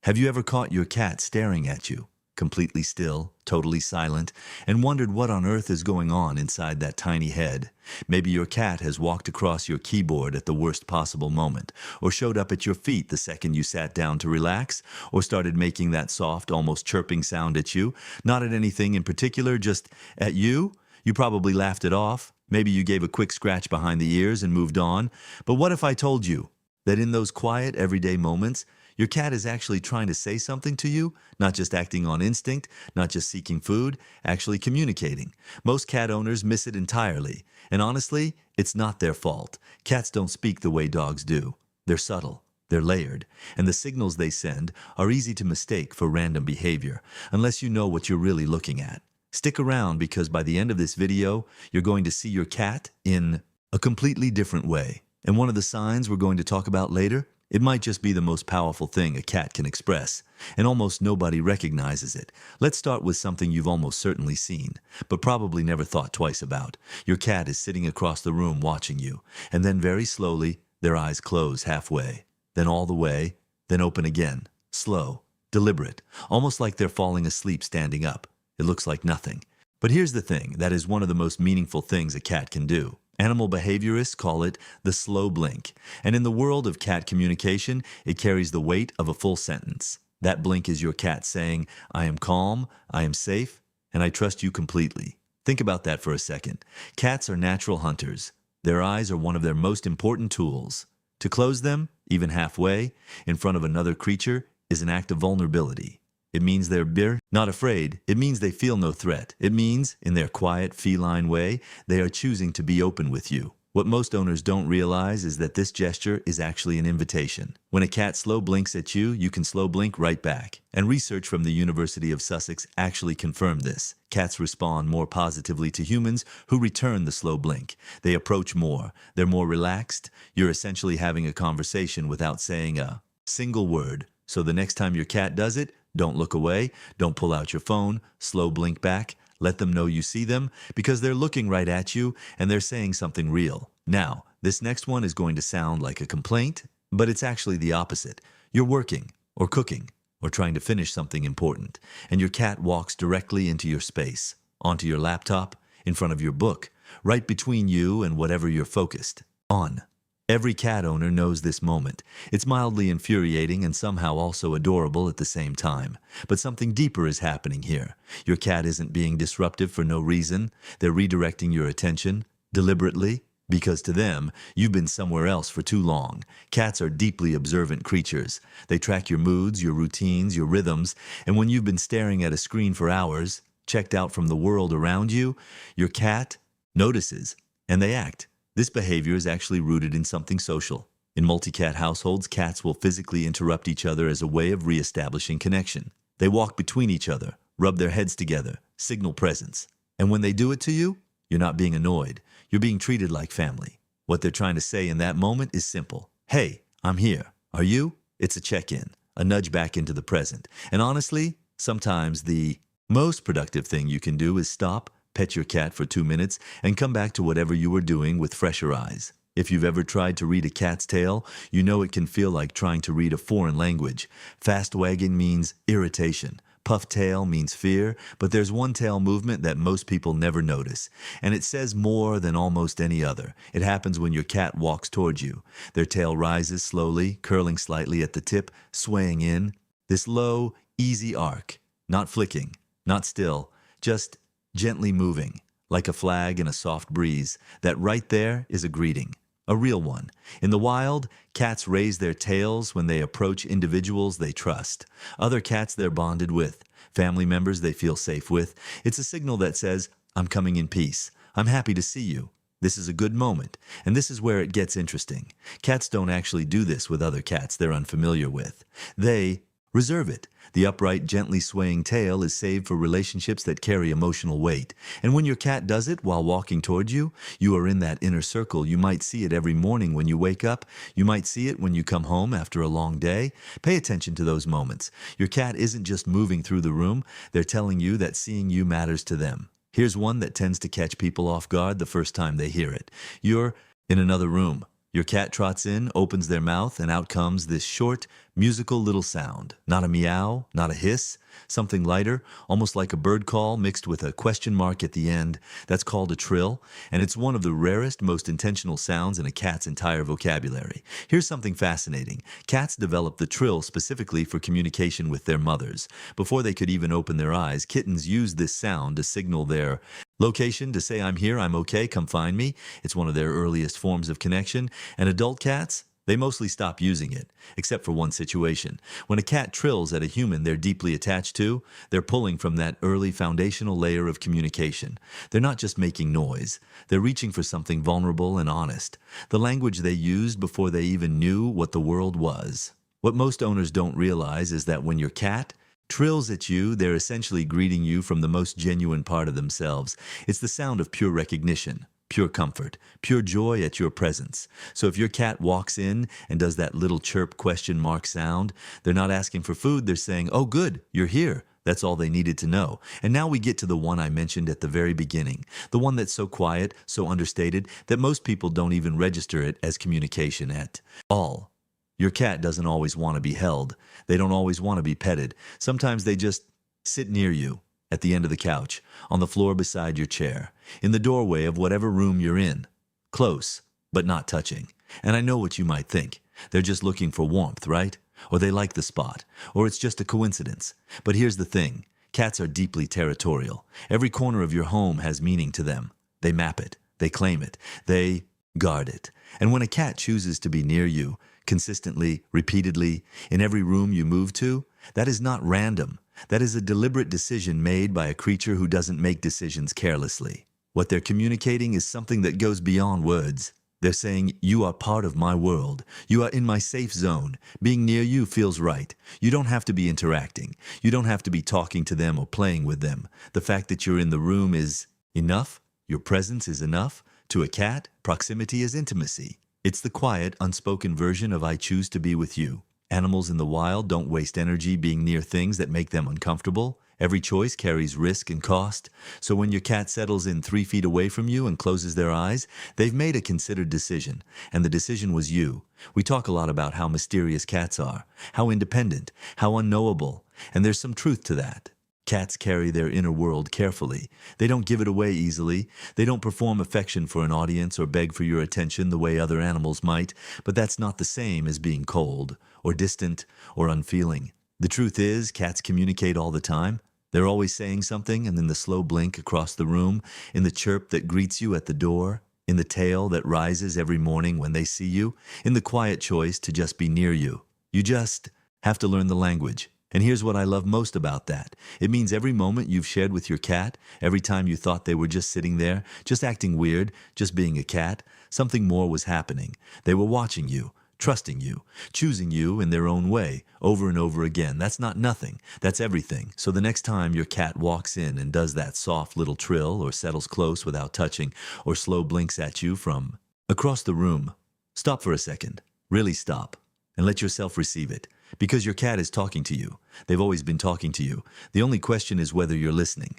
Have you ever caught your cat staring at you, completely still, totally silent, and wondered what on earth is going on inside that tiny head? Maybe your cat has walked across your keyboard at the worst possible moment, or showed up at your feet the second you sat down to relax, or started making that soft, almost chirping sound at you, not at anything in particular, just at you. You probably laughed it off. Maybe you gave a quick scratch behind the ears and moved on. But what if I told you that in those quiet, everyday moments, your cat is actually trying to say something to you, not just acting on instinct, not just seeking food, actually communicating? Most cat owners miss it entirely. And honestly, it's not their fault. Cats don't speak the way dogs do. They're subtle, they're layered, and the signals they send are easy to mistake for random behavior, unless you know what you're really looking at. Stick around because by the end of this video, you're going to see your cat in a completely different way. And one of the signs we're going to talk about later, it might just be the most powerful thing a cat can express, and almost nobody recognizes it. Let's start with something you've almost certainly seen, but probably never thought twice about. Your cat is sitting across the room watching you, and then very slowly, their eyes close halfway, then all the way, then open again, slow, deliberate, almost like they're falling asleep standing up. It looks like nothing. But here's the thing, that is one of the most meaningful things a cat can do. Animal behaviorists call it the slow blink, and in the world of cat communication, it carries the weight of a full sentence. That blink is your cat saying, "I am calm, I am safe, and I trust you completely." Think about that for a second. Cats are natural hunters. Their eyes are one of their most important tools. To close them, even halfway, in front of another creature, is an act of vulnerability. It means they're not afraid. It means they feel no threat. It means, in their quiet, feline way, they are choosing to be open with you. What most owners don't realize is that this gesture is actually an invitation. When a cat slow blinks at you, you can slow blink right back. And research from the University of Sussex actually confirmed this. Cats respond more positively to humans who return the slow blink. They approach more. They're more relaxed. You're essentially having a conversation without saying a single word. So the next time your cat does it, don't look away, don't pull out your phone, slow blink back, let them know you see them, because they're looking right at you and they're saying something real. Now, this next one is going to sound like a complaint, but it's actually the opposite. You're working, or cooking, or trying to finish something important, and your cat walks directly into your space, onto your laptop, in front of your book, right between you and whatever you're focused on. Every cat owner knows this moment. It's mildly infuriating and somehow also adorable at the same time. But something deeper is happening here. Your cat isn't being disruptive for no reason. They're redirecting your attention, deliberately, because to them, you've been somewhere else for too long. Cats are deeply observant creatures. They track your moods, your routines, your rhythms, and when you've been staring at a screen for hours, checked out from the world around you, your cat notices, and they act. This behavior is actually rooted in something social. In multi-cat households, cats will physically interrupt each other as a way of re-establishing connection. They walk between each other, rub their heads together, signal presence. And when they do it to you, you're not being annoyed. You're being treated like family. What they're trying to say in that moment is simple. Hey, I'm here. Are you? It's a check-in, a nudge back into the present. And honestly, sometimes the most productive thing you can do is stop, pet your cat for 2 minutes, and come back to whatever you were doing with fresher eyes. If you've ever tried to read a cat's tail, you know it can feel like trying to read a foreign language. Fast wagging means irritation. Puff tail means fear, but there's one tail movement that most people never notice, and it says more than almost any other. It happens when your cat walks towards you. Their tail rises slowly, curling slightly at the tip, swaying in. This low, easy arc. Not flicking, not still, just gently moving, like a flag in a soft breeze. That right there is a greeting, a real one. In the wild, cats raise their tails when they approach individuals they trust, other cats they're bonded with, family members they feel safe with. It's a signal that says, "I'm coming in peace. I'm happy to see you. This is a good moment." And this is where it gets interesting. Cats don't actually do this with other cats they're unfamiliar with. They reserve it. The upright, gently swaying tail is saved for relationships that carry emotional weight. And when your cat does it while walking toward you, you are in that inner circle. You might see it every morning when you wake up. You might see it when you come home after a long day. Pay attention to those moments. Your cat isn't just moving through the room. They're telling you that seeing you matters to them. Here's one that tends to catch people off guard the first time they hear it. You're in another room, Your cat trots in, opens their mouth, and out comes this short, musical little sound. Not a meow, not a hiss, something lighter, almost like a bird call mixed with a question mark at the end. That's called a trill, and it's one of the rarest, most intentional sounds in a cat's entire vocabulary. Here's something fascinating. Cats developed the trill specifically for communication with their mothers. Before they could even open their eyes, kittens used this sound to signal their location, to say, I'm here, I'm okay, come find me. It's one of their earliest forms of connection. And adult cats, they mostly stop using it, except for one situation. When a cat trills at a human they're deeply attached to, they're pulling from that early foundational layer of communication. They're not just making noise. They're reaching for something vulnerable and honest, the language they used before they even knew what the world was. What most owners don't realize is that when your cat trills at you, they're essentially greeting you from the most genuine part of themselves. It's the sound of pure recognition, pure comfort, pure joy at your presence. So if your cat walks in and does that little chirp question mark sound, they're not asking for food, they're saying, oh good, you're here. That's all they needed to know. And now we get to the one I mentioned at the very beginning, the one that's so quiet, so understated, that most people don't even register it as communication at all. Your cat doesn't always want to be held. They don't always want to be petted. Sometimes they just sit near you, at the end of the couch, on the floor beside your chair, in the doorway of whatever room you're in. Close, but not touching. And I know what you might think. They're just looking for warmth, right? Or they like the spot. Or it's just a coincidence. But here's the thing. Cats are deeply territorial. Every corner of your home has meaning to them. They map it. They claim it. They guard it. And when a cat chooses to be near you, consistently, repeatedly, in every room you move to, that is not random. That is a deliberate decision made by a creature who doesn't make decisions carelessly. What they're communicating is something that goes beyond words. They're saying, you are part of my world. You are in my safe zone. Being near you feels right. You don't have to be interacting. You don't have to be talking to them or playing with them. The fact that you're in the room is enough. Your presence is enough. To a cat, proximity is intimacy. It's the quiet, unspoken version of I choose to be with you. Animals in the wild don't waste energy being near things that make them uncomfortable. Every choice carries risk and cost. So when your cat settles in 3 feet away from you and closes their eyes, they've made a considered decision, and the decision was you. We talk a lot about how mysterious cats are, how independent, how unknowable, and there's some truth to that. Cats carry their inner world carefully. They don't give it away easily. They don't perform affection for an audience or beg for your attention the way other animals might, but that's not the same as being cold, or distant, or unfeeling. The truth is, cats communicate all the time. They're always saying something, and in the slow blink across the room, in the chirp that greets you at the door, in the tail that rises every morning when they see you, in the quiet choice to just be near you. You just have to learn the language. And here's what I love most about that. It means every moment you've shared with your cat, every time you thought they were just sitting there, just acting weird, just being a cat, something more was happening. They were watching you, trusting you, choosing you in their own way, over and over again. That's not nothing. That's everything. So the next time your cat walks in and does that soft little trill, or settles close without touching, or slow blinks at you from across the room, stop for a second. Really stop. And let yourself receive it. Because your cat is talking to you. They've always been talking to you. The only question is whether you're listening.